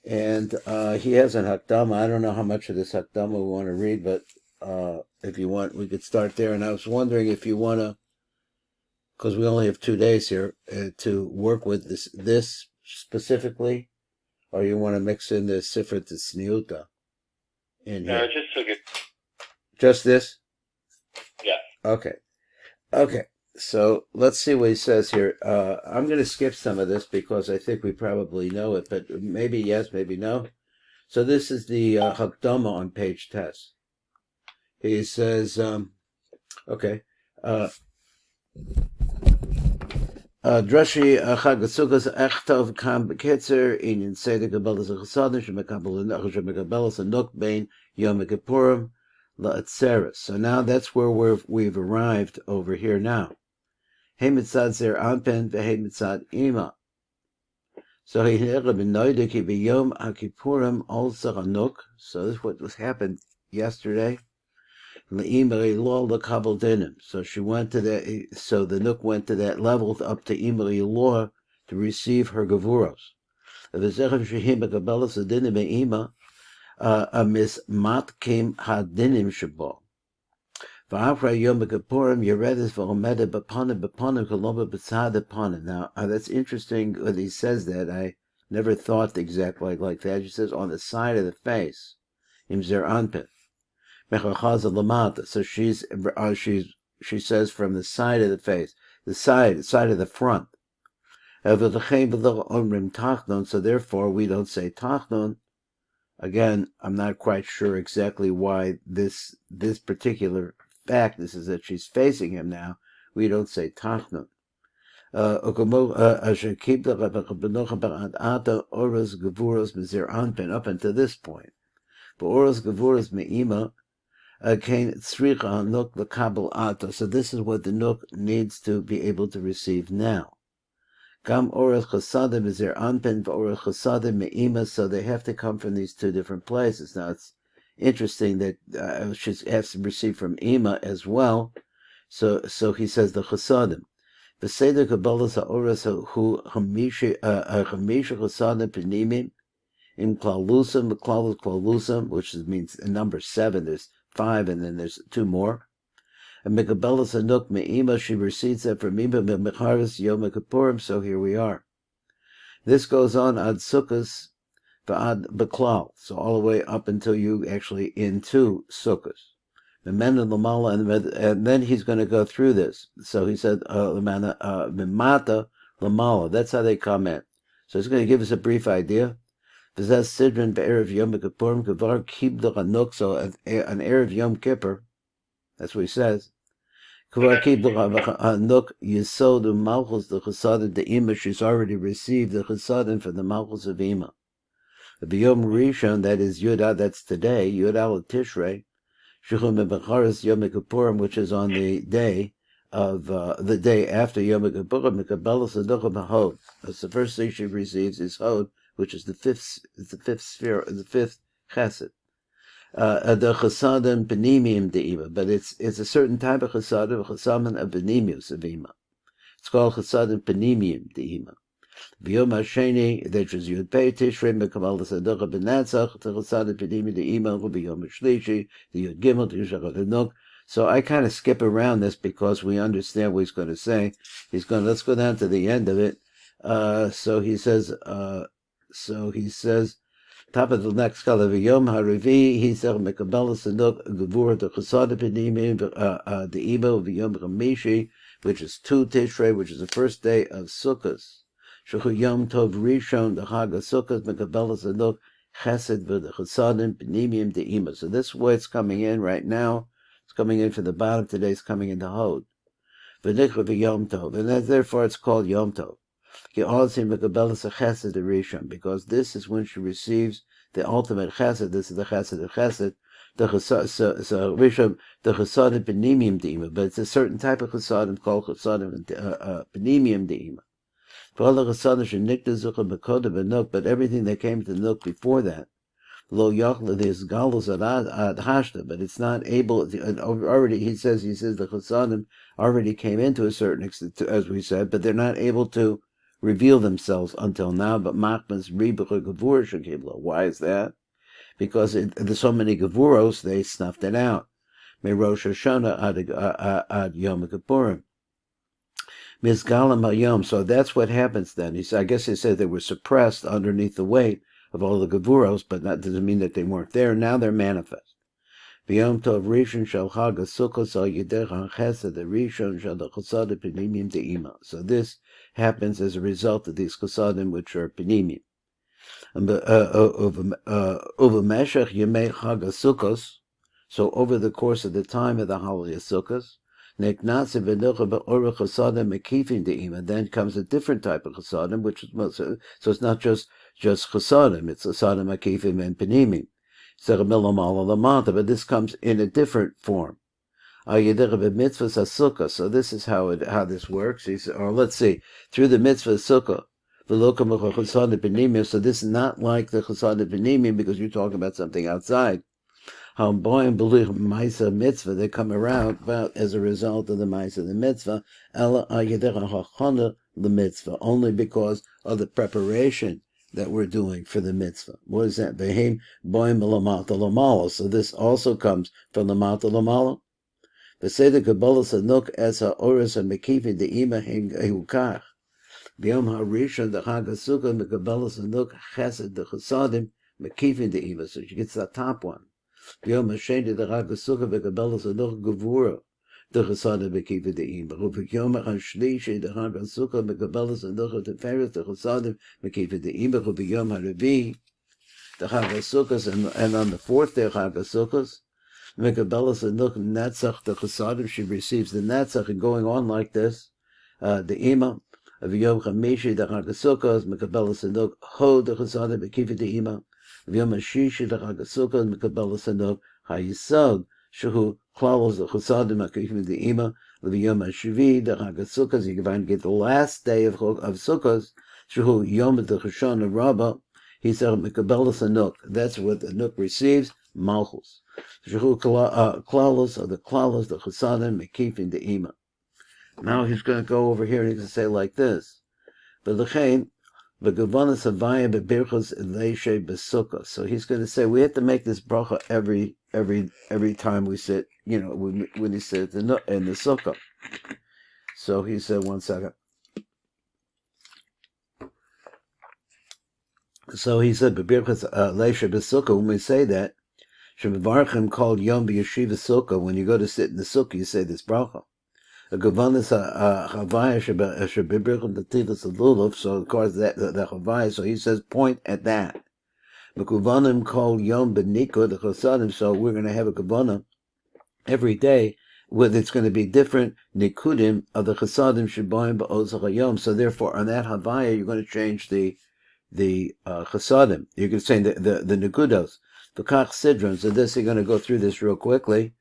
And he has an Hakdama. I don't know how much of this Hakdama we want to read, but if you want, we could start there. And I was wondering if you want to, because we only have 2 days here, to work with this specifically, or you want to mix in the Sifra Tzniuta in No, here? just took it. Just this? Yeah. Okay. Okay. So let's see what he says here. I'm going to skip some of this because I think we probably know it, but maybe yes, maybe no. So this is the Hakdama on page test. He says, okay, Drashi Chag Sukkos Echtov Kam Bekitzer in Seder Kabbalas Chasadim Shemekabelas Anuk Bein Yom Kippurim La'atzeres. So now that's where we've arrived over here now. Hey Mitzad Zer Anpen Ve'Hei Mitzad Ima. So he benoidik biyom Kippurim also Anuk. So this is what was happened yesterday. So she went to that. So the Nook went to that level up to Imri Law to receive her gavuros. A Miss Matkim Hadinim Shabo. V'afra Yom Kippurim Yeredis v'Omedet B'Panim B'Panim Kolomba B'Tzad B'Panim. Now that's interesting when he says that. I never thought exactly like that. He says on the side of the face, Imzer Anpin. So she says from the side of the face, the side of the front. So therefore we don't say tachnon. Again, I'm not quite sure exactly why this particular fact, this is that she's facing him now, we don't say tachnon. Up until this point. But oros gevuros me'ima. So this is what the Nook needs to be able to receive now. So they have to come from these two different places. Now it's interesting that she has to receive from Ima as well. So he says the chasadim. V'seder kabbalas ha'oros hu chamisha chasadim penimim in klalusam, klalusam, which means number 7. There's 5, and then there's 2 more. And Mekabelas Anuk Me'ima, she receives that from Ima Mecharis Yom Kippurim, so here we are. This goes on ad Sukkos v'ad Beklal, so all the way up until you actually into Sukkos. And then he's going to go through this. So he said, Mimata Lamala, that's how they come in. So he's going to give us a brief idea. So an Erev Yom Kippur, that's what he says. She's already received the Chesadim from the Malchus of Ima. The B'Yom Rishon, that is Yud, that's today, Yud Al Tishrei, Yom Kippurim, which is on the day of the day after Yom Kippurim, that's the first thing she receives is Hod, which is the fifth sphere, the 5th chesed. The chesadim penimium de'ima, but it's a certain type of chesadim of penimius of ima. It's called chesadim penimium de'ima. V'yom hasheni, that is Yud Pei Tishrei mekabal l'sadocha b'natzach, the chesadim penimium de'ima, v'yom hashlishi, the Yud Gimel, the Yishachot Hanuk. So I kind of skip around this because we understand what he's going to say. Let's go down to the end of it. So he says, top of the next color, Yom Harivi, he said, Mekabelas Anuk, Gevur, the Chasad Penimim, the Ebo, Yom Chamishi, which is 2 Tishrei, which is the first day of Sukkot. Shuchu Yom Tov Rishon, the Chag of Sukkot, Mekabelas Anuk, Chesed, the Chasadim, Penimim, the Ema. So this is where it's coming in right now. It's coming in from the bottom. Today it's coming into Hod. V'nichra Yom Tov. And therefore it's called Yom Tov. Because this is when she receives the ultimate chesed. This is the chesed of chesed. The chesadim penimium de'ima, but it's a certain type of chesadim called chesadim penimium de'ima. But everything that came to Nuk before that, lo yachla is galus ad hashta, but it's not able. Already he says the chesadim already came into a certain extent, as we said, but they're not able to reveal themselves until now, but machmas ribuch gevur shekiblo. Why is that? Because there's so many gevuros, they snuffed it out. Me Rosh Hashanah ad Yom Kippurim. Mizgalam hayom. So that's what happens then. I guess he said they were suppressed underneath the weight of all the gevuros, but that doesn't mean that they weren't there. Now they're manifest. B'yom tov rishon shel chag SUCCOT al yedech chesed rishon shel chesed penimim de'ima. So this happens as a result of these chesadim which are penimim. Over meshach yemei chag SUCCOT. So over the course of the time of the holiday of Sukkot, then comes a different type of chesadim, which is so it's not just chesadim, it's chesadim akifim and penimim. But this comes in a different form. So this is how this works. Or let's see, through the mitzvah sukkah. So this is not like the chesadim penimim because you're talking about something outside. How boy and believe Maisa mitzvah, they come around but as a result of the Maisa the mitzvah, the mitzvah, only because of the preparation that we're doing for the mitzvah. What is that? Behim boy melamata lamala. So this also comes from the mata lamala. The Seder Kabbalah Sanuk as ha'oris and mekifi de'ima hukach. B'yom ha'rishon the Chag HaSukkah mekabbalah Sanuk chesed the chesadim mekifi de'ima. So she gets the top one. B'yom ha'sheni the Chag HaSukkah mekabbalah Sanuk gevura the chesadim mekifi de'ima. B'yom ha'shlishi the Chag HaSukkah mekabbalah Sanuk teferes the chesadim mekifi de'ima. B'yom ha'revi the Chag HaSukkah and on the fourth day Chag HaSukkah Mekabbalas Anuk Netzach the Chesadim, she receives the Netzach, and going on like this, the Ima of Yom Chamishi the Chag HaSukkos, Mekabbalas Anuk Ho the Chesadim Mekifi the Ima of Yom Hashishi the Chag HaSukkos, Mekabbalas Anuk HaYisod Shehu Klalos the Chesadim Mekifi the Ima of Yom Hashivi the Chag HaSukkos. You can get the last day of Sukkos Shehu Yom the Cheshana Rabbah. He said Mekabbalas Anuk. That's what the Anuk receives. Malchus. Shehu klalos or the klalos, the chesadim, mekifin the ima. Now he's going to go over here and he's going to say like this. V'lechein v'gavanas havaya bebirchos leishe besukah. So he's going to say we have to make this bracha every time we sit. You know, when he sits in the sukkah. So he said, one second. So he said bebirchos leishe besukah. When we say that. Shemevarchim called Yom B'Yeshiva Sukkah. When you go to sit in the sukkah, you say this bracha. A Gavanis Havaya Shebibirchim Tatilas Lulav. So of course the Havaya. So he says point at that. Mekuvanim called Yom B'Nikud the Chosadim. So we're going to have a Gavana every day. Where it's going to be different Nikudim of the Chosadim Shebayim Ba'ozach Hayom. So therefore, on that Havaya, you're going to change the Chosadim. You're going to say the Nikudos. The Kach Sidron. So this, you're going to go through this real quickly.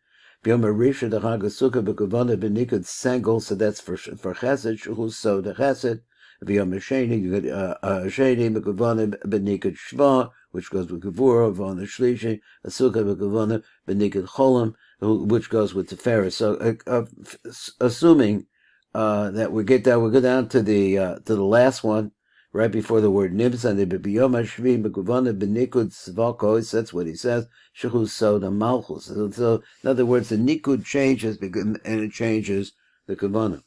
B'yom Arisha the Chag HaSukkah b'Kavana b'Nikud Sengel. So that's for Chesed. Shuhu so the Chesed. B'yom Hasheni you get Hasheni b'Kavana b'Nikud Shva, which goes with Gevurah. V'on Shlishi HaSukkah b'Kavana b'Nikud Cholam, which goes with Tiferes. So assuming that we go down to the last one. Right before the word Nibsan, that's what he says. Shehu Soda Malchus. So, in other words, the Nikud changes and it changes the Kavanah.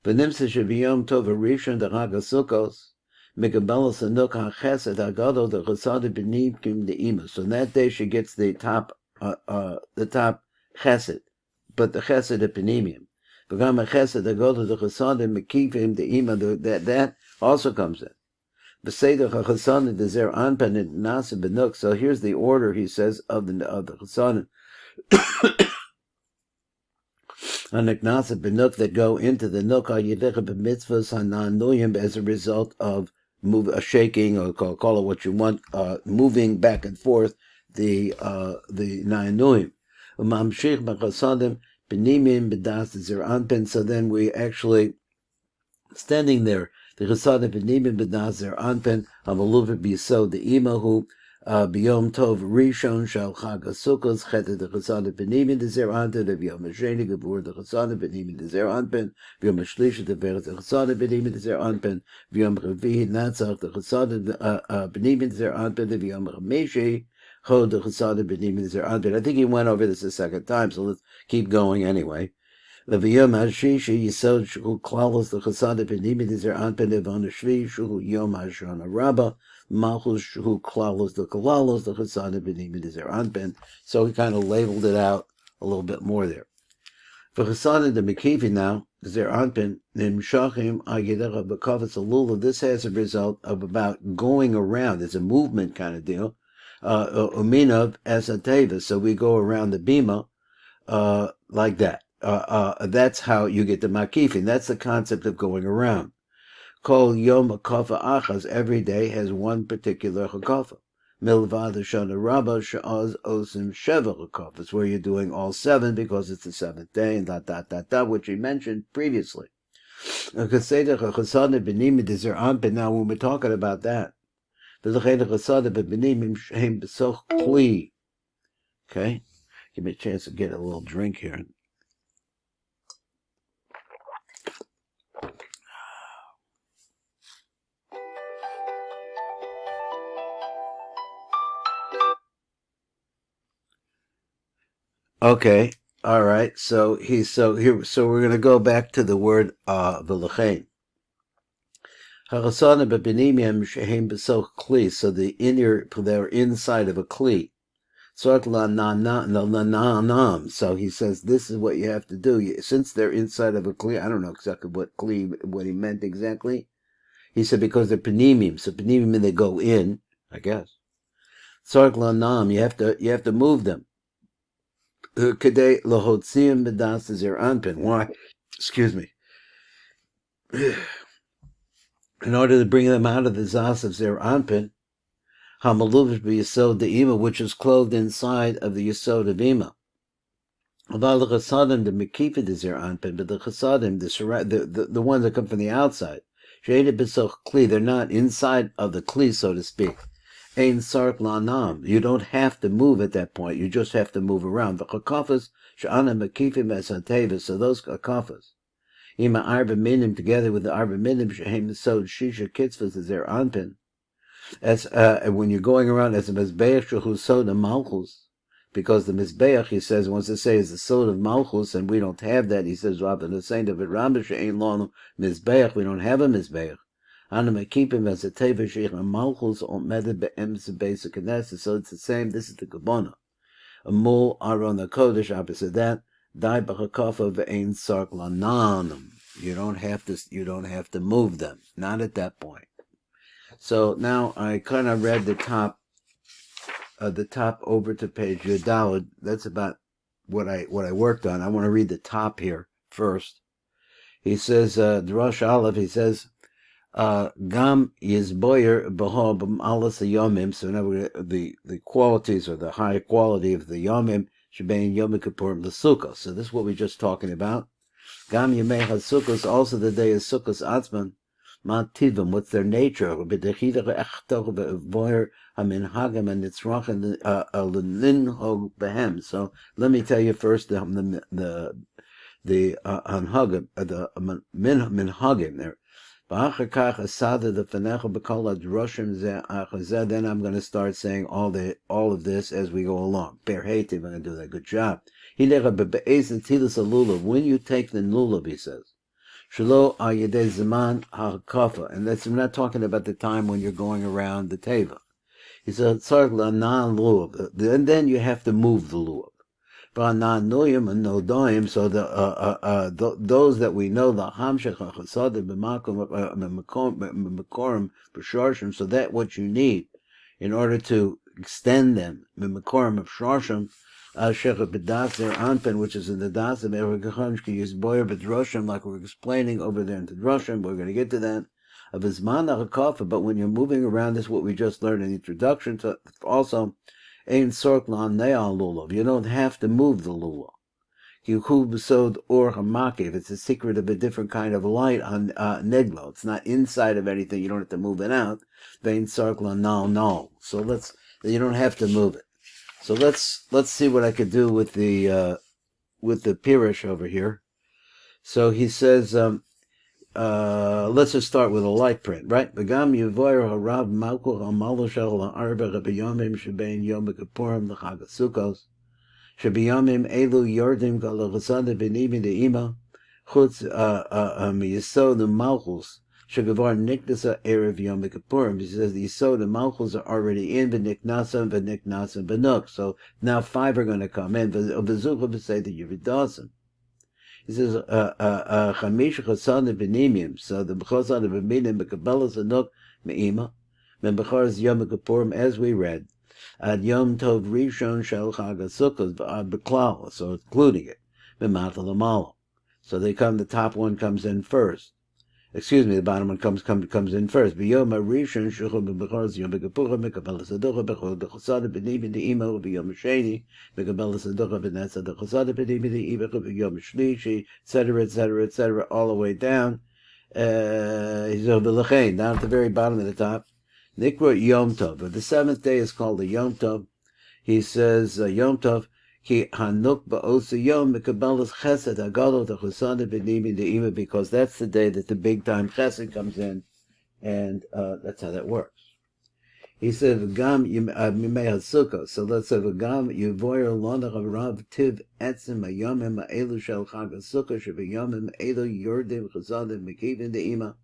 But Nimsa Shaviyom Tov Rishon the Chag HaSukkos, Mekabelas Anuk HaChesed Hagado the Chesed B'Nikim the Ima. So on that day she gets the top Chesed, but the Chesed of Penimium. V'gam HaChesed Hagado the Chesed Mekivim the Ima. That also comes in. B'Seder HaChesadim the Zer Anpen and Nasa B'Nuk. So here's the order, he says, of the Chesadim. Anak Nasa B'Nuk that go into the Nuk HaYedecha B'Mitzvahs HaNa'anuyim as a result of shaking, or call it what you want, moving back and forth the Na'anuyim. U'mamshich B'Chesadim B'Nimim B'Das Zer Anpen. So then we actually standing there. The Chesadim B'Nimim B'Nazer Anpen Hamaluva B'Yisod the Imahu B'yom Tov Rishon Shal Chag HaSukkos Chet de Chasana B'Nimin de Zer Anpen B'yom HaSheni Gevur de Chasana B'Nimin de Zer Anpen B'yom HaShlish de Veret de Chasana B'Nimin de Zer Anpen B'yom Revihi Natzach de Chasana B'Nimin de Zer Anpen B'yom Chameshi Chod de Chasana B'Nimin de Zer Anpen. I think he went over this a second time, so let's keep going anyway. V'yom HaShishi Yisod Shu Klalos de Chasana B'Nimin de Zer Anpen B'yom HaShvi Shu Yom HaShana Rabbah Malchus Shu Klalos the Kalalos the Chasana B'Nimin de Zer Anpen. So he kind of labeled it out a little bit more there. For Chasana the Mekivi now, the Zer Anpen Nimshachim Agidecha B'Kavitz Lulav. This has a result of about going around. It's a movement kind of deal. Uminav as a teva. So we go around the Bima like that. That's how you get the Makifin. That's the concept of going around. Kol Yom Hakafa Achaz, every day has one particular Hakafa. Milvad Shana Rabbah Sha'az Osim Sheva Hakafas, where you're doing all 7 because it's the 7th day, and which we mentioned previously. Now, when we're talking about that, okay, give me a chance to get a little drink here. Okay, all right. So we're going to go back to the word v'lechein. Harasana b'benimim shehem b'soch kli. So they're inside of a kli. Sort la na nam. So he says this is what you have to do. Since they're inside of a kli, I don't know exactly what he meant exactly. He said because they're penimim. So penimim they go in, I guess. Sort la nam. You have to move them. Kedei lahotziim b'das zer anpen. Why? Excuse me. In order to bring them out of the zas of zer anpen, hamaluvish b'yisod de'ima, which is clothed inside of the yisod of ima. Aval the chasadim the mekifa de zer anpen, but the chasadim the ones that come from the outside, she'eda b'soch kli, they're not inside of the kli, so to speak. Ein sark lanam. You don't have to move at that point. You just have to move around. The chakafas she'ana mekifim esanteva. So those chakafas, ima arba minim together with the arba minim shehem sod shisha kitzvahs is their anpin. As when you're going around as a mizbeach shehu sod of malchus, because the mizbeach he says wants to say is the sod of malchus, and we don't have that. He says Rabbi the saint of it Rambam she'ein lonu mizbeach. We don't have a mizbeach. So it's the same. This is the Kabbalah. Amul Aron the Kodesh opposite that. Dai b'chakafa ve'ein sark lananum. You don't have to move them. Not at that point. So now I kind of read the top over to page Yudalad. That's about what I worked on. I want to read the top here first. He says, Drosh Aleph, he says, Gam Yizboyer Beho B'Alas Yomim. So now the qualities or the high quality of the Yomim Shebein Yom Kippurim l'Sukkos. So this is what we're just talking about. Gam Yemei HaSukkos, also the day of Sukkos Atzman. Ma Tivim, what's their nature? B'Dechidach Echtoch B'Voyer HaMinhagim and Nitzrachin L'Ninhog Behem. So let me tell you first the Anhagim, the Minhagim there. Then I'm going to start saying all of this as we go along. I'm going to do that. Good job. When you take the lulav, he says, and that's, I'm not talking about the time when you're going around the teva. He said, and then you have to move the lulav. So those that we know, the so that what you need in order to extend them, which is in the das of like we're explaining over there in the Drashim, we're going to get to that. But when you're moving around, this is what we just learned in the introduction to also. You don't have to move the lulav. It's a secret of a different kind of light on Neglo. It's not inside of anything. You don't have to move it out. So that's You don't have to move it. So let's see what I could do with the Pirush over here. So he says, let's just start with a light print, right? V'gam yivoyer harav malkuch al maloshel la'arba b'yomim shebein yom kippurim l'chag SUCCOT shebiyomim elu yordim galachasad b'nimi de'ima chutz miyisod u'malchus shegavar niknasa erev yom kippurim. He says the yisod and malchus are already in v'niknasa v'nuk. So now 5 are going to come in. V'zucha v'sei the Yeridasim. He says, Chamish Chasad Benimim. So the Chasad Beninim, Mekabelas Anuk Me'ima, Membechar Yom Kippurim, as we read, Ad Yom Tov Rishon Shel Chag HaSukkot, Ad Beklal, so including it, Memata Lamalo. So they come, the top one comes in first. Excuse me, the bottom one comes in first. B'yom HaRishon Shechol Membechar Yom Kippurim, Mekabelas Aducha, Bechol the Chasad Benimim De'ima, B'yom Sheni, Mekabelas Aducha, B'netza the Chasad Benimim De'ima, B'yom Shlishi, etc., all the way down. He's over L'chein, down at the very bottom of the top. Nikra Yom Tov, but the 7th day is called the Yom Tov. He says, Yom Tov, Ki Hanuk Ba'osa Yom Mekabelas Chesed Hagadol the Chasad Benimim De'ima, because that's the day that the big time Chesed comes in, and that's how that works. He said, "V'gam Mimei HaSukkos." So let's say, "V'gam Yivoyer Lonach Rav Tiv Etzim Hayomim Ha'elu Shel Chag HaSukkos Shebiyomim Elu Yordim Chasadim Mekivin De'ima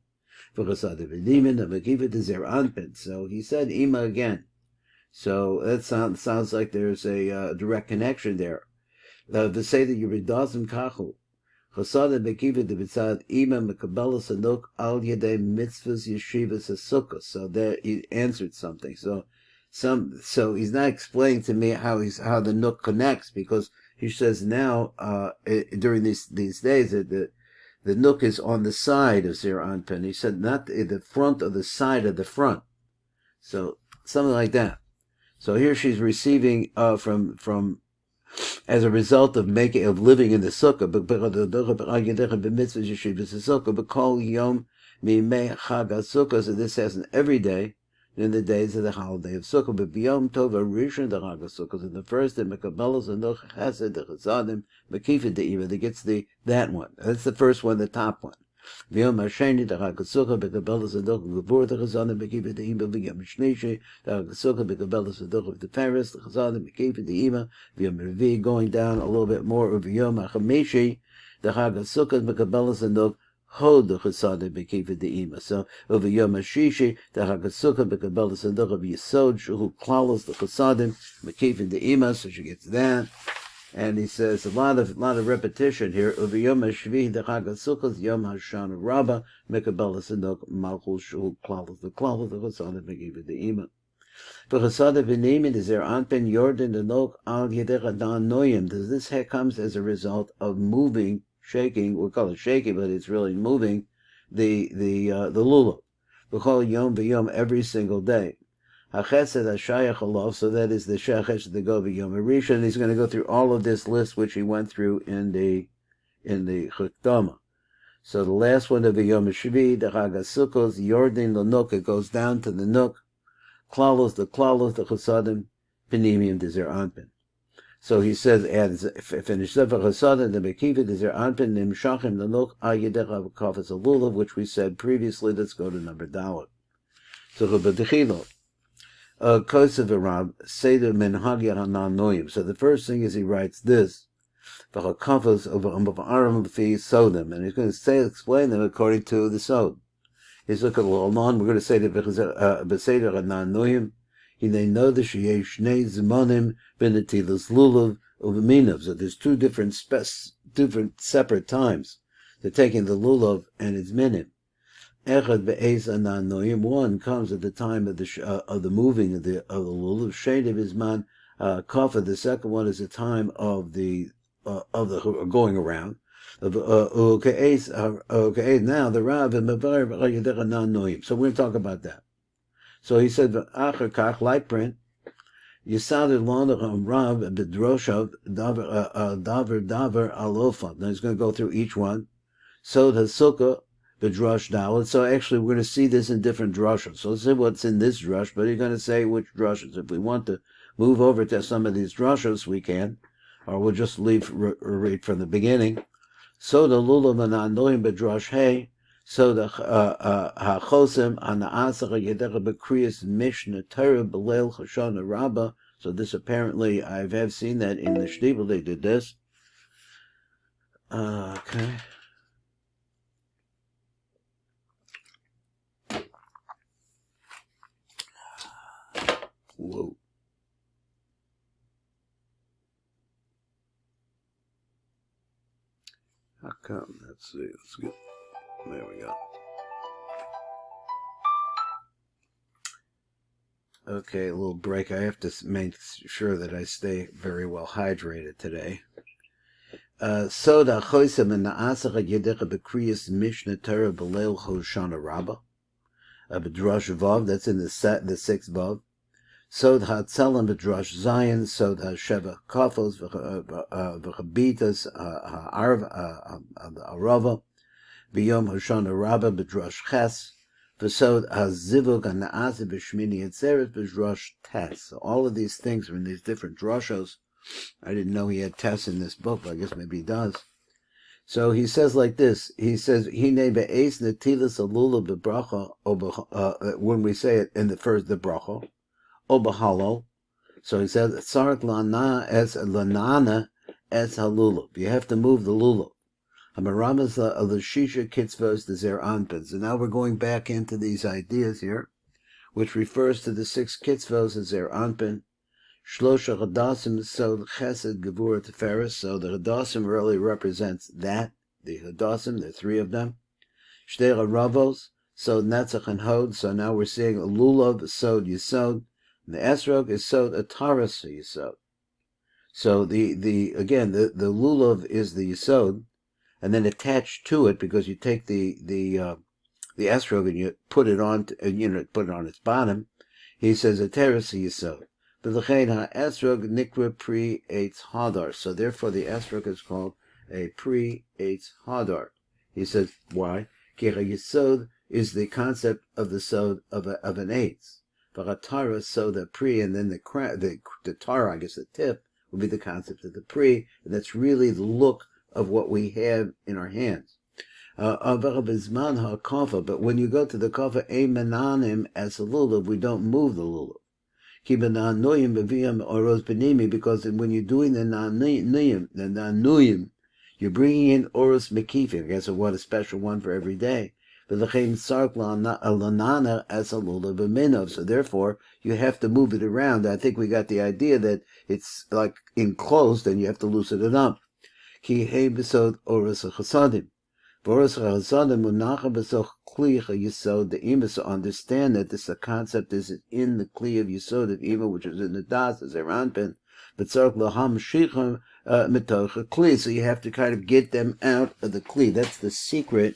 V'Chasadim V'Nimin Mekivin De'Zer Anpin." So he said Ima again. So that sounds like there's a direct connection there. The say that Yeridazim Kachu Chasadim Mekivin De'Bitzad Ima Mekabelas Anuk Al Yedei Mitzvahs Yeshivas HaSukkos. So there he answered something. So he's not explaining to me how the Nuk connects, because he says now during these days that the Nuk is on the side of Zir Anpin. He said not the front of the side of the front. So something like that. So here she's receiving from as a result of living in the sukkah, but call yom mimei chag HaSukkos, and this happens every day in the days of the holiday of Sukkah. But b'yom tov rishon the chag HaSukkos, in the first day mekabelos anuch chesed the chasadim mekifid de'ima, that gets that one. That's the first one, the top one. V'yom hasheni the chag HaSukkos mekabelos anuch gevur the chasadim mekifid de'ima. V'yom hashlishi the chag HaSukkos mekabelos anuch the Paris the chasadim mekifid de'ima. V'yom revi, going down a little bit more, v'yom hachamishi the chag HaSukkos mekabelos anuch Hod the Chasadim Mekifid De'ima. So over Yom HaShishi the Chag HaSukkot mekabelas anuch of Yisod Shuhu Klalos the Chasadim Mekifid De'ima. So she gets that, and he says a lot of repetition here. Over Yom HaShvi the Chag HaSukkot Yom HaShana Rabbah mekabelas anuch Malchus Shuhu Klalos the Chasadim Mekifid De'ima. For Chasadim V'Nimin is there Anpen Yordan Anuch Al Yedech Adan Noyim. This comes as a result of moving, shaking, we call it shaking, but it's really moving the lulav. We call it yom v'yom every single day. Hachesed hashayach alav, so that is the shachesed the go v'yom harishon. He's going to go through all of this list which he went through in the Chukdama. So the last one of the Yom HaShvi, the Chag HaSukkos, Yordin l'nuk, it goes down to the nuk. Klalos the chasadim, Penimim the zer anpin. So he says, finish Sefer Chasadim, the Mekivit is there Anpin Nimshachim Nanuk Ayedech Kafas Lulav, which we said previously. Let's go to number Dalet. So Chabadechilo, Kosev Arab, Seder Menhag Hanan Noyim. So the first thing is he writes this, V'chakafas of Aram Fi Sodim, and he's going to explain them according to the Sod. He's looking a little on. We're going to say that B'Seder Hanan Noyim. They know the sheyesh shnei zmanim b'netilas lulav u'v'minav. So there's two different separate times. They're taking the lulav and its minim. Echad be'ez anan noyim. One comes at the time of the moving of the lulav. Sheidiv izman kafa. The second one is the time of the going around. Now the Rav and Mevar v'chayedech anan noyim. So we're going to talk about that. So he said, "Acher kach light print. Yisader lonach Rav bedroshav daver alofa." Now he's going to go through each one. Sod HaSukkah B'drosh Dalet. So actually, we're going to see this in different drashos. So let's see what's in this drush, but you're going to say which drashos. If we want to move over to some of these drashos, we can, or we'll just read from the beginning. So the lulav ananoim b'drosh hey. So the hachosim anaasach yedecha b'kriyas mishnah Torah b'leil Hoshana Rabbah. So this apparently I have seen that in the shtibel they did this. Okay. Whoa. How come? Let's see. Let's get. There we go. Okay, a little break. I have to make sure that I stay very well hydrated today. Soda choisem and na'asach yedecha b'kriyas mishnah Torah b'leil Hoshana Rabbah. B'drosh vav. That's in the sixth vav. Sod ha'tzalam b'drosh Zion. Sod ha'sheva kafos v'chabitas ha'arava b'yom Hoshana Rabbah b'drosh ches. V'sod ha'zivug ha'na'asi b'shmini etzeres b'drosh tes. So all of these things are in these different droshos. I didn't know he had tes in this book, but I guess maybe he does. So he says like this. He says, "Hine be'es netilas alula bebracha." When we say it in the bracha, obahalo. So he says, "Tzarik lana es lanana es halulav." You have to move the lulav. Hamaramas l'shisha kitzvos the zer anpin. So now we're going back into these ideas here, which refers to the 6 kitzvos as zer anpin. Shlosha Hadasim, so the Chesed, Gevurah, Tiferes. So the Hadasim really represents that. The Hadasim, there are 3 of them. Shtei Ravos, so Netzach and Hod. So now we're seeing a Lulav, Sod, Yisod. And the Esrog is Sod, Ataras, Yisod. So the Lulav is the Yisod, and then attached to it, because you take the Esrog and you put it on, put it on its bottom. He says Ataras, Yisod. So therefore the esrog is called a pre-eitz hadar. He says, why? Kira yisod is the concept of the sod of an eitz. V'chatara, so the pre, and then the tara, I guess the tip, would be the concept of the pre, and that's really the look of what we have in our hands. But when you go to the kafa, emananim as a lulav, we don't move the lulav. Because when you're doing the nanuyim, you're bringing in oros mekifim. I guess what a special one for every day. So therefore, you have to move it around. I think we got the idea that it's like enclosed and you have to loosen it up. Understand that this concept is in the kli of Yisod of Eva, which is in the das as Eranpin, but kli. So you have to kind of get them out of the kli. That's the secret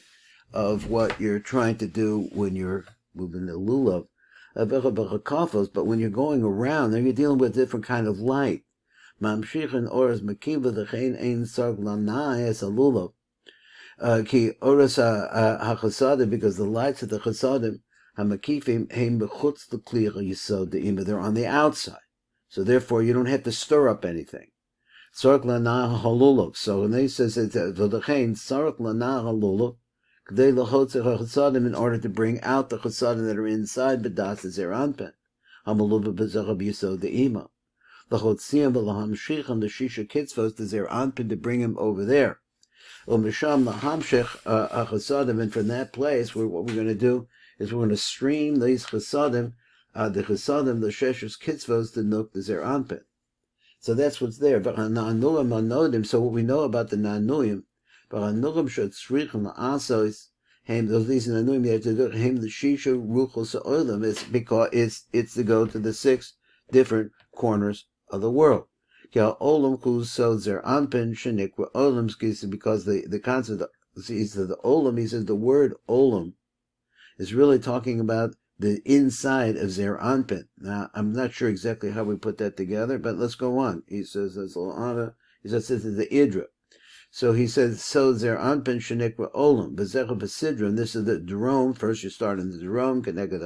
of what you're trying to do when you're moving the lulav. But when you're going around, then you're dealing with a different kind of light. Ki oras hachasadim, because the lights of the chasadim hamakifim heim bechutz l'kli yisod de'ima, they're on the outside, so therefore you don't have to stir up anything. Sark lana halulav. So when they says v'lechein sark lana halulav k'dei lachotz hachasadim, in order to bring out the chasadim that are inside b'das zeranpen hamalulav b'zachab yisod de'ima lachotziam v'lahamshicham the shisha kitzvos the zeranpen, to bring him over there. And from that place, what we're going to do is we're going to stream these chasadim, the sheshus kitzvos, the nuk, the zer anpin. So that's what's there. So what we know about the nanuyim, these nanuyim you have to do the shisha ruchos olam, is because it's to go to the 6 different corners of the world. Because the concept of the olam, he says the word olam is really talking about the inside of Zer Anpin. Now, I'm not sure exactly how we put that together, but let's go on. He says, this is the Idra. So he says, so zer anpin shenikra olam, b'zecha b'sidron, this is the Jerome, first you start in the Jerome, keneged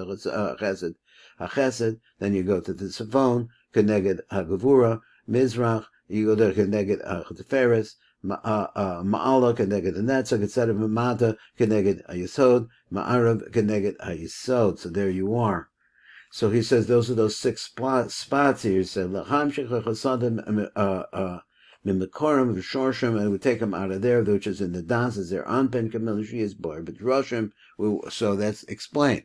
chesed, then you go to the Savon, keneged hagavura, mizrach, you go to keneged teferes, ma'ala, keneged netzach, etc. Mata, keneged hayisod, ma'arav, keneged hayisod. So there you are. So he says those are those 6 spots here. He said, l'chamshich l'chasadim, Mimikorim, V'shorshim, and we take them out of there, which is in the das, is there anpen kamilishi is boy, but Roshim, so that's explained.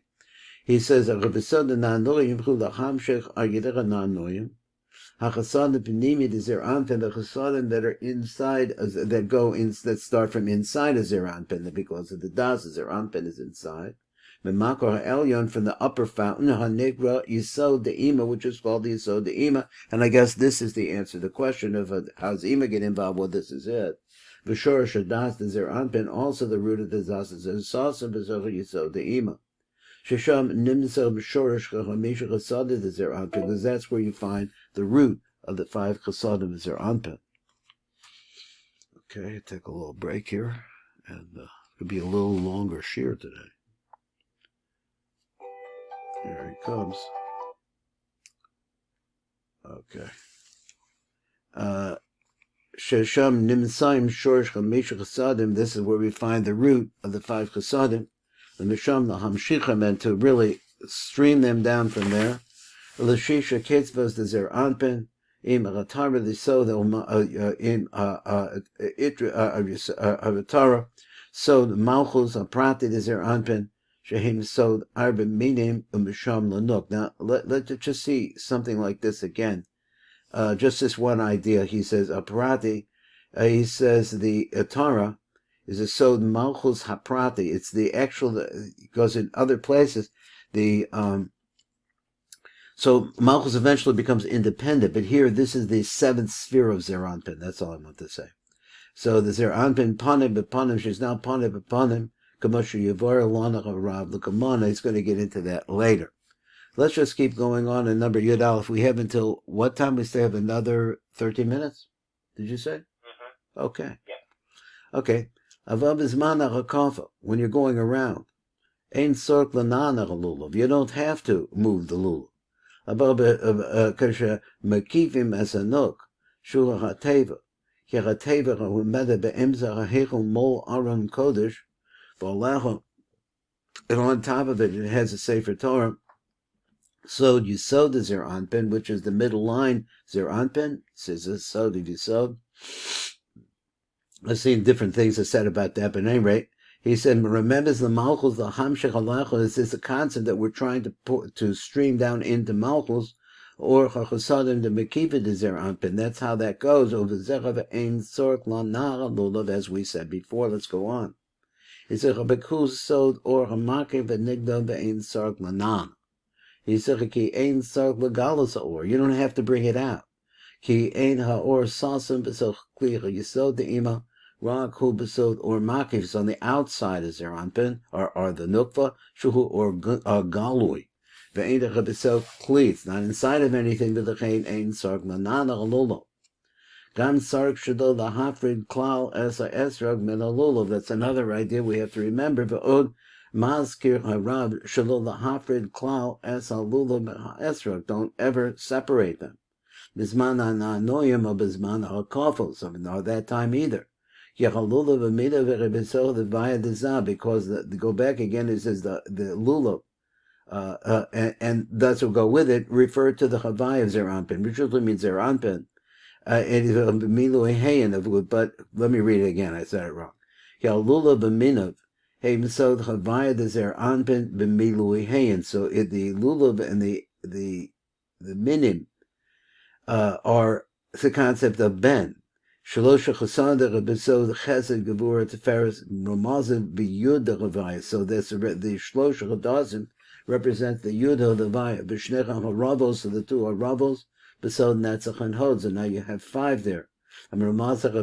He says, Rabisod the nan-noyim, Chu l'chamshich, Agidera nan-noyim, Hachasadim Pnimid is there anpen, the chasadim that are inside, that go in, that start from inside is there anpen, because of the das, is there anpen is inside. Memakor Elyon from the upper fountain, Hanigra Yisod De'ima, which is called the Yisod De'ima, and I guess this is the answer to the question of how does Ima get involved? Well, this is it. V'shorish Hadas Dezer Anpin, also the root of the Das is Sasa B'Zoch Yisod De'ima. Shesham Nimsa B'shorish Chamisha Chasada Dezer Anpin, because that's where you find the root of the 5 Chasadim Dezer Anpin. Okay, take a little break here, and it'll be a little longer shir today. Here he comes. Okay. Shesham Nimsaim Shorish Chamisha Chasadim, this is where we find the root of the 5 Chasadim. The Misham, the Hamshicha, meant to really stream them down from there. L'shisha Ketzvos, the Zer Anpin, Im Aratara, the So, the Im Aratara, So, the Malchus, Aprati, the Zer Anpin, Shehim Sod Arba Minim Umisham Lanuk. Now let's just see something like this again. Just this one idea. He says Aprati. He says the Tara is a Sod Malchus Haprati. It's the actual. It goes in other places. The so Malchus eventually becomes independent, but here this is the 7th sphere of Zer Anpin. That's all I want to say. So the Zer Anpin Panim Bepanim. She's now Panim Bepanim. He's going to get into that later. Let's just keep going on in number Yud Aleph. We have until what time? We still have another 13 minutes? Did you say? Mm-hmm. Okay. Yeah. Okay. When you're going around, you don't have to move the lulav. And on top of it, it has a Sefer Torah. So Yisod the Zer Anpin, which is the middle line. Zer Anpin says Yisod of Yisod. I've seen different things are said about that, but at any rate, he said, remembers the Malchus, the Hamshech Halacha. This is the concept that we're trying to stream down into Malchus, or Chachasadim the Mekiva the Zer Anpin. That's how that goes. Over Zerav Ein Sork Lanara Lulav, as we said before. Let's go on. He said, Chabekus Sod or Hamakev Nigdo Be'ein Sark Lanan. He said, Ki Ein Sark Lagalas or. You don't have to bring it out. Ki Ein Ha'or Sasim Besok Klicha Yisod De'ima Rak Hu Besod or Makev. So on the outside is Zer Anpin, or the Nukva, Shuhu or Galui. Ve'ein Besok Kli. It's not inside of anything, but the Ein Sark Lanan Alolo. Gam Sark Shadol the Hafrid Klal Esa Esrog Minalulav. That's another idea we have to remember. Ve'od Mazkir Harab Shadol the Hafrid Klal Esa Lulav Esrog. Don't ever separate them. Bisman Anoyim or Bisman Hakofel. So not that time either. Yachalulav Amida Verebeso the Vaya Deza, because the go back again, it says the Lulav. And that's what go with it, refer to the Havai of Zer Anpin, which usually means Zer Anpin. But let me read it again. I said it wrong. Lula b'minav, hey misod chavaya dezer anpin b'milui hayin. So the lulav and the minim are the concept of ben. Shalosh chasada rabisod chesed gevura teferes romaziv b'yud chavaya. So that's the shlosh chadazim represents the yud of the vaya. B'shnecha haravos, so the two are ravos. Besod Netzach and Hod, so now you have 5 there. I'm Ramazach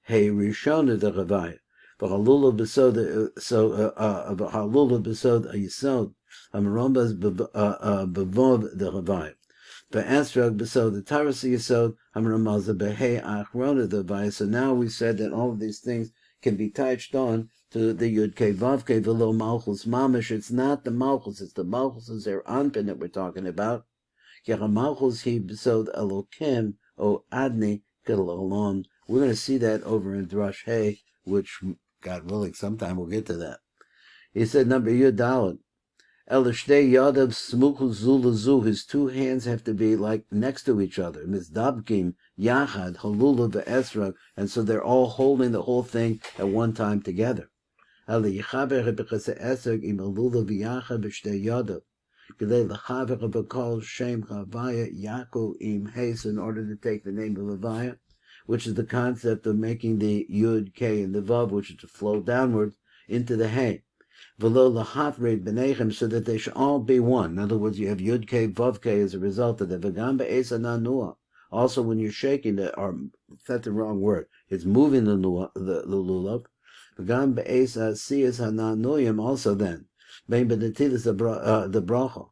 Hey Rishon the Ravaya. V'halula besod so V'halula besod Yisod. I'm Rambas bevov the Ravaya. V'asrog so the Taras Yisod Hamramazah Behei Achrona Devaya. So now we said that all of these things can be touched on to the Yud Kei Vav Kei V'lo Malchus Mamish. It's not the Malchus, it's the Malchus is their Anpin that we're talking about. Yach Malchus He B'sod Elokim O Adni Kedolon. We're going to see that over in Drush Hay, which, God willing, sometime we'll get to that. He said, number Yud Dalet. Elishtei Yadav Smuchu Zulazu, his two hands have to be like next to each other. Mizdabkim, Yachad, Halula Ve'esrog, and so they're all holding the whole thing at one time together. Eli Yichaber B'chase Esrog im Halula V'Yachad B'shtei Yadav. G'day L'chaver B'kol Shem Chavaya Yaku im Hes, in order to take the name of Levaya, which is the concept of making the Yud, K, and the Vav, which is to flow downwards into the Hay. V'lo lahafred b'nechem, so that they should all be one. In other words, you have Yud K, Vav K as a result of that. V'gam be'esa nanua. Also, when you're shaking it, or that's the wrong word, it's moving the lulav. V'gam be'esa siyas hananuyim. Also, then, bein b'netilas the bracha,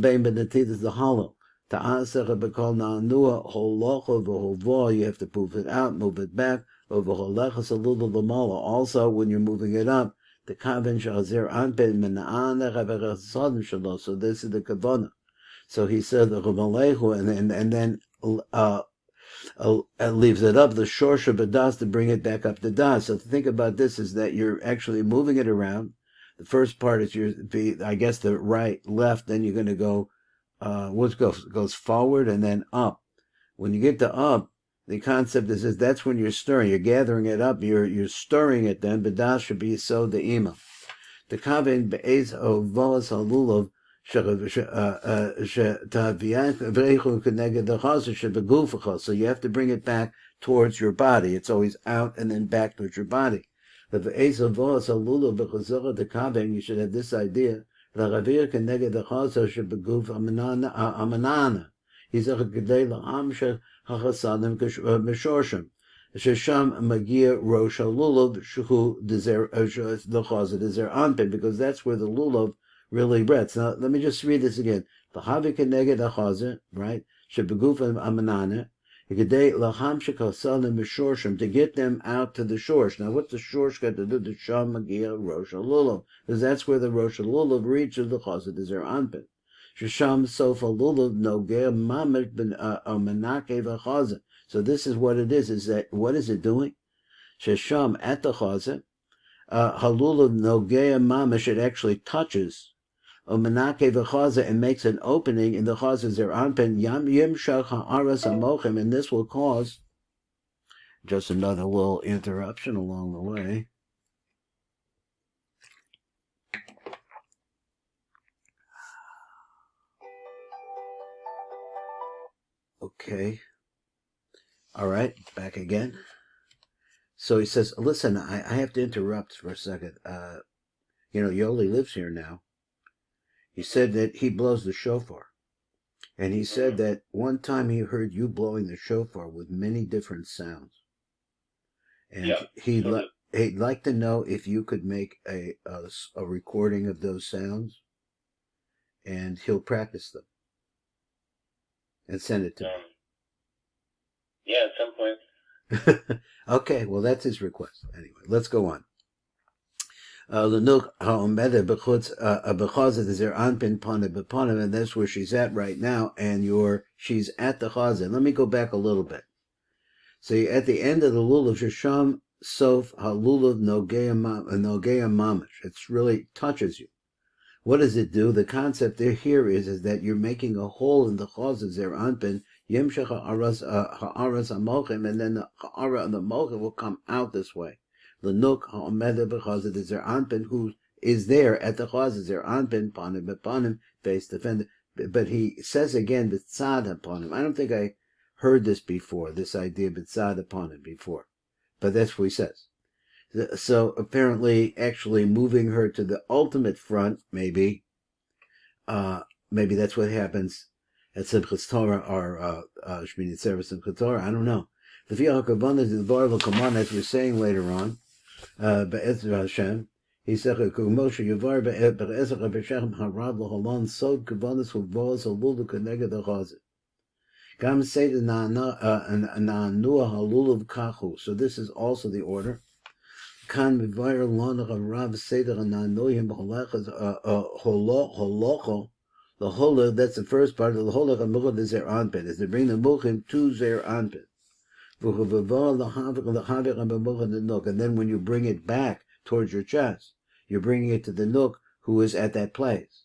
bein b'netilas the hollow. Ta'asech b'kol nanua holocho v'hovo. You have to move it out, move it back. V'holechas alula l'mala. Also, when you're moving it up. The kaven shazir anpin mena'ana chavechasadim shalo. So this is the kavana. So he said the chumalehu, and then leaves it up the shorsha b'das to bring it back up to das. So to think about this is that you're actually moving it around. The first part is I guess the right, left. Then you're going to go goes forward and then up. When you get to up, the concept is that's when you're stirring. You're gathering it up. You're stirring it. Then b'das should be so the ima. The kaven be'ez of volas halulav shetaviyach connected the chazer shebegufachos. So you have to bring it back towards your body. It's always out and then back towards your body. The be'ez of volas halulav bechazara the kaven. You should have this idea. The ravir connected the chazer shebeguf amanana. He's a gedei la'amshach. Hachasadim Meshorshim. Shesham Magia Rosh Lulav Shuhu Dezer the Chazad Dezer Anpin, because that's where the Lulav really rests. Now let me just read this again. Lahavi Keneged Achazah, right? Shebegufim Amanana. Yekadei Laham Shekasadim Meshorshim, to get them out to the shorsh. Now what's the shorsh got to do? The Sham Magia Rosh Lulav. Because that's where the Rosh Lulav reaches the Chazad Dezer Anpin. Shesham Sofa Lulav Nogeh Mamish Ben Menake V'Chaza. So this is what it is that what is it doing? Shesham at the Chaza, Halulav Nogeh Mamish, it actually touches Menake V'Chaza and makes an opening in the Chaza Zer Anpen Yam Yimshach Ha'aras Amochem, and this will cause just another little interruption along the way. Okay. All right, back again. So he says, listen, I have to interrupt for a second. Yoli lives here now. He said that he blows the shofar. And he said that one time he heard you blowing the shofar with many different sounds. And he'd like to know if you could make a recording of those sounds. And he'll practice them. And send it to me. Yeah, at some point. Okay, well, that's his request. Anyway, let's go on. And that's where she's at right now, and she's at the chazan. Let me go back a little bit. So you're at the end of the lulav, shesham sof halulav nogea mamish. It really touches you. What does it do? The concept here is that you're making a hole in the chazan zer anpin. Yimshach ha'aras ha'mochem, and then the ha'ara and the mochem will come out this way. The nuk ha'omeda b'chazad is their anpin, who is there at the chazad zer anpin, panim b'panim, face to face. But he says again, b'tzad upon him. I don't think I heard this before, this idea b'tzad upon him before. But that's what he says. So apparently, actually moving her to the ultimate front, maybe that's what happens at Simchas Torah or Shmini Atzeret Simchas Torah. I don't know. The V'yachakavan is the Bar L'Kaman, as we're saying later on. Be'ezra Hashem, he said, "Moshe Yavar be'ezra b'Shechem harav l'Holon sod kavanas u'vos alulu k'neged ha'chazit." Gam Seder Na'anua Halulav Kachu. So this is also the order. Kan Mivayer Lonach Rav Seder Na'anoyim Holachas Holocho. The Hola, that's the first part of the Holach HaMuchad is their Anpin, is to bring the Muchim to their Anpin. And then when you bring it back towards your chest, you're bringing it to the Nook who is at that place.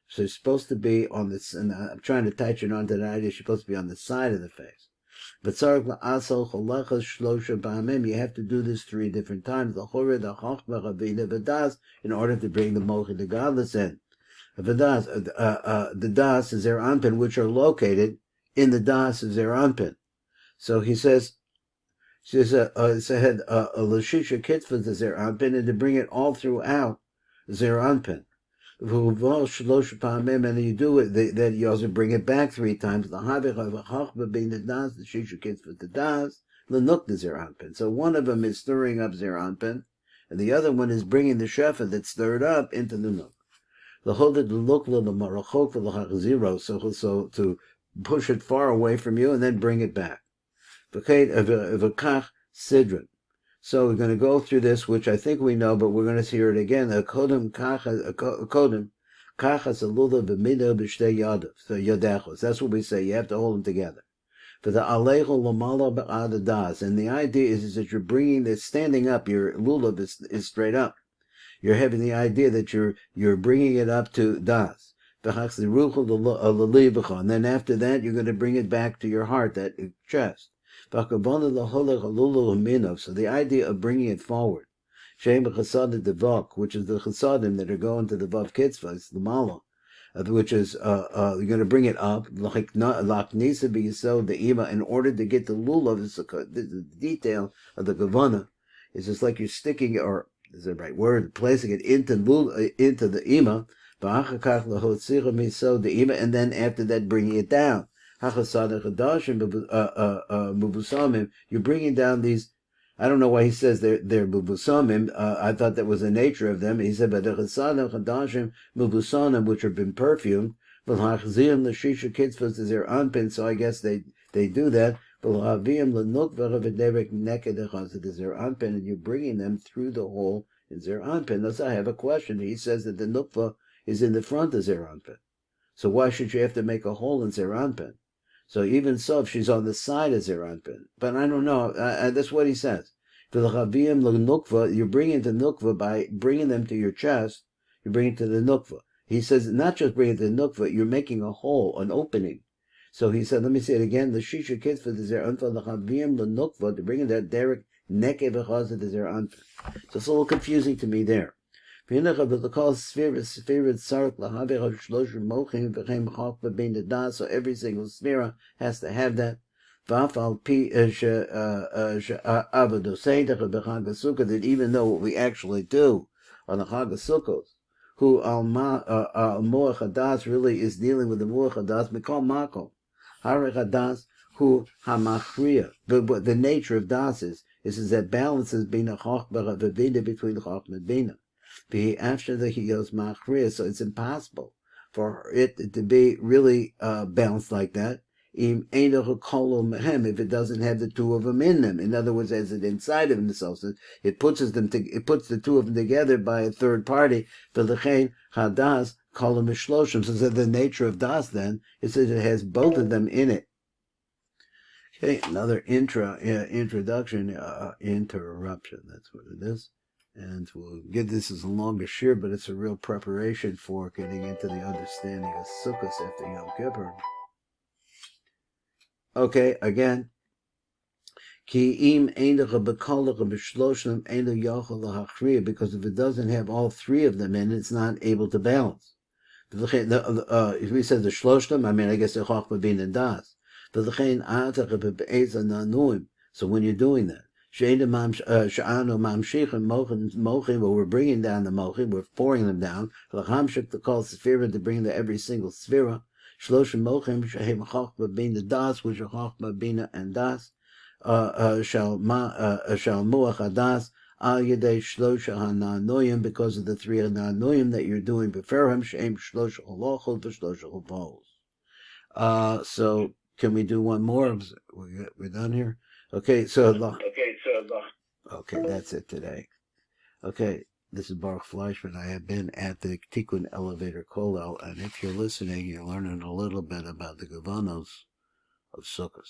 So it's supposed to be on this, and I'm trying to touch it onto the idea, it's supposed to be on the side of the face. But you have to do this 3 different times. The Chorah, the Chachma, the Das, in order to bring the Mochi, the godless in. The Das is their Anpin, which are located in the Das is their Anpin. So he says, a Lashisha Kitzvah is their Anpin, and to bring it all throughout their Anpin. And you do it, that you also bring it back 3 times. The Chachma being the Das, the Shisha Kitzvah, the Das, the Nuk the Zer Anpin. So one of them is stirring up Zer Anpin, and the other one is bringing the Shefa that's stirred up into the Nuk. The Hoda the Lukla the Marachok for the Hachziro, so to push it far away from you and then bring it back. V'kach Sidron. So we're going to go through this, which I think we know, but we're going to hear it again. Kodem kachas alula b'midah b'shtei yadav. So yadechos. That's what we say. You have to hold them together. For the alecho lamala b'ad das. And the idea is that you're bringing this, standing up. Your lulav is straight up. You're having the idea that you're bringing it up to das. And then after that, you're going to bring it back to your heart, that chest. So the idea of bringing it forward, which is the chasadim that are going to the vav kitzvah, it's the mala, which is you're going to bring it up like nisa b'yisod the ima in order to get the lulav. The detail of the kavana is just like you're sticking, or is the right word, placing it into the ima, and then after that bringing it down. You're bringing down these. I don't know why he says they're mubusamim. I thought that was the nature of them. He said, but the chasadim chadashim mubusamim, which have been perfumed, but hachzim the shisha kitzvahs is their anpin. So I guess they do that. But havim lenukva v'derek nekedechas it is their anpin, and you're bringing them through the hole in their anpin. Thus, I have a question. He says that the nukva is in the front of their anpin. So why should you have to make a hole in their anpin? So even so, if she's on the side of Zer Anpin. But I don't know. That's what he says. For the Chaviyim l'nukva, you're bringing the nukva by bringing them to your chest. You bring it to the nukva. He says not just bring it to the nukva, you're making a hole, an opening. So he said, let me say it again. The shisha kitzvah the Zer Anpin, the Chaviyim l'nukva, to bring it that derek nekev echaz the Zer Anpin. So it's a little confusing to me there. So every single sphera has to have that. That even though what we actually do on the Chag SUCCOT, who al-Moach Hadas really is dealing with the Moach Hadas, Mikol Makom, Harech Hadas, who hamachriya. But the nature of Das is that balances Bina Chochma Vavida between Chochma and Bina. After the he goes machriya, so it's impossible for it to be really balanced like that. If it doesn't have the 2 of them in them, in other words, as it inside of themselves, it puts the 2 of them together by a third party. For the hadas kolam mishloshim. So the nature of das then is that it has both of them in it. Okay, another interruption. That's what it is. And we'll get this as a longer shir, but it's a real preparation for getting into the understanding of Sukkot after Yom Kippur. Okay, again. Because if it doesn't have all 3 of them in, it's not able to balance. If we said the shloshtem, I guess the chachma bin and das. So when you're doing that, where we're bringing down the mochim, we're pouring them down. The call sphera to bring to every single sphera. Shloshim mochim shehem chachma bina das, which are chachma bina and das. Shal muach hadas al yedei shlosha hananoyim, because of the 3 hananoyim that you're doing beforehim. Shehem shlosha holochot v'shlosha holos. So Can we do one more? We're done here? Okay, okay, that's it today. Okay, this is Baruch Fleischman. I have been at the Tikkun Elevator Kollel, and if you're listening, you're learning a little bit about the Gavanos of Sukkot.